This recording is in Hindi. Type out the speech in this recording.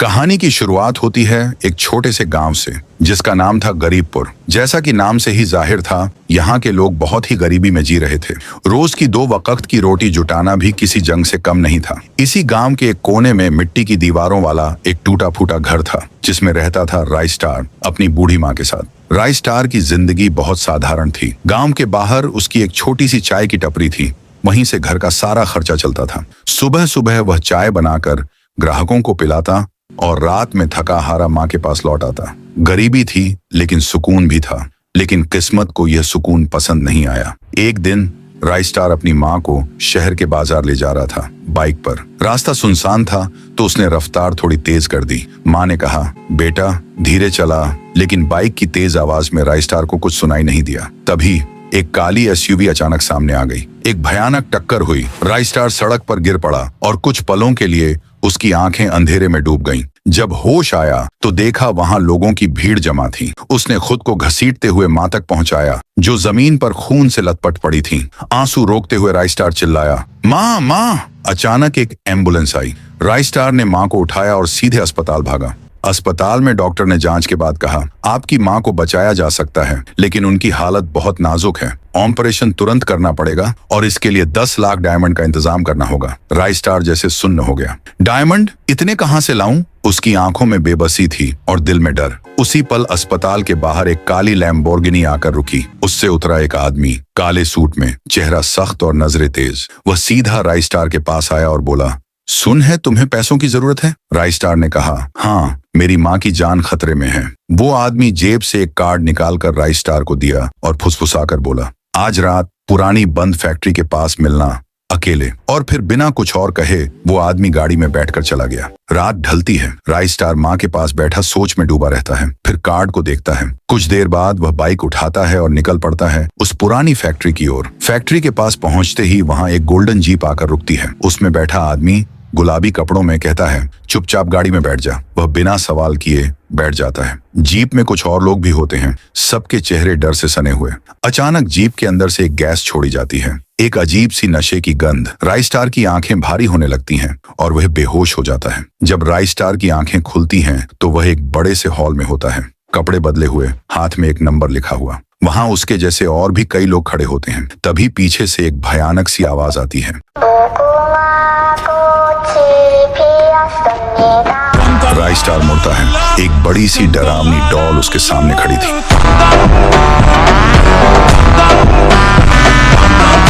कहानी की शुरुआत होती है एक छोटे से गांव से जिसका नाम था गरीबपुर। जैसा कि नाम से ही जाहिर था, यहाँ के लोग बहुत ही गरीबी में जी रहे थे। रोज की 2 वक्त की रोटी जुटाना भी किसी जंग से कम नहीं था। इसी गांव के एक कोने में मिट्टी की दीवारों वाला एक टूटा फूटा घर था जिसमें रहता था राइस्टार अपनी बूढ़ी माँ के साथ। राइस्टार की जिंदगी बहुत साधारण थी। गाँव के बाहर उसकी एक छोटी सी चाय की टपरी थी, वहीं से घर का सारा खर्चा चलता था। सुबह सुबह वह चाय बनाकर ग्राहकों को पिलाता और रात में थका हारा माँ के पास लौट आता। गरीबी थी लेकिन सुकून भी था। लेकिन किस्मत को यह सुकून पसंद नहीं आया। एक दिन राइस्टार अपनी माँ को शहर के बाजार ले जा रहा था बाइक पर। रास्ता सुनसान था तो उसने रफ्तार थोड़ी तेज कर दी। माँ ने कहा, बेटा धीरे चला। लेकिन बाइक की तेज आवाज में राइस्टार को कुछ सुनाई नहीं दिया। तभी एक काली एसयूवी अचानक सामने आ गई। एक भयानक टक्कर हुई। राइस्टार सड़क पर गिर पड़ा और कुछ पलों के लिए उसकी आंखें अंधेरे में डूब गईं। जब होश आया तो देखा वहां लोगों की भीड़ जमा थी। उसने खुद को घसीटते हुए माँ तक पहुंचाया जो जमीन पर खून से लथपथ पड़ी थी। आंसू रोकते हुए राइस्टार चिल्लाया, माँ माँ। अचानक एक एम्बुलेंस आई। राइस्टार ने माँ को उठाया और सीधे अस्पताल भागा। अस्पताल में डॉक्टर ने जांच के बाद कहा, आपकी माँ को बचाया जा सकता है लेकिन उनकी हालत बहुत नाजुक है। ऑपरेशन तुरंत करना पड़ेगा और इसके लिए 10 लाख डायमंड का इंतजाम करना होगा। राइस्टार जैसे सुन्न हो गया। डायमंड इतने कहां से लाऊं? उसकी आंखों में बेबसी थी और दिल में डर। उसी पल अस्पताल के बाहर एक काली लैम्बोर्गिनी आकर रुकी। उससे उतरा एक आदमी काले सूट में, चेहरा सख्त और नजरें तेज। वह सीधा राइस्टार के पास आया और बोला, सुन है तुम्हें पैसों की जरूरत है? राइस्टार ने कहा, हाँ, मेरी माँ की जान खतरे में है। वो आदमी जेब से एक कार्ड निकालकर राइस्टार को दिया और फुसफुसाकर बोला, आज रात पुरानी बंद फैक्ट्री के पास मिलना अकेले। और फिर बिना कुछ और कहे वो आदमी गाड़ी में बैठकर चला गया। रात ढलती है। राइस्टार माँ के पास बैठा सोच में डूबा रहता है। फिर कार्ड को देखता है। कुछ देर बाद वह बाइक उठाता है और निकल पड़ता है उस पुरानी फैक्ट्री की ओर। फैक्ट्री के पास पहुंचते ही वहां एक गोल्डन जीप आकर रुकती है। उसमें बैठा आदमी गुलाबी कपड़ों में कहता है, चुपचाप गाड़ी में बैठ जा। वह बिना सवाल किए बैठ जाता है। जीप में कुछ और लोग भी होते हैं, सबके चेहरे डर से सने हुए। अचानक जीप के अंदर से एक गैस छोड़ी जाती है, एक अजीब सी नशे की गंध। राइस्टार की आंखें भारी होने लगती हैं और वह बेहोश हो जाता है। जब राइस्टार की आंखें खुलती हैं तो वह एक बड़े से हॉल में होता है, कपड़े बदले हुए, हाथ में एक नंबर लिखा हुआ। वहां उसके जैसे और भी कई लोग खड़े होते हैं। तभी पीछे से एक भयानक सी आवाज आती है। राइस्टार मुड़ता है। एक बड़ी सी डरावनी डॉल उसके सामने खड़ी थी।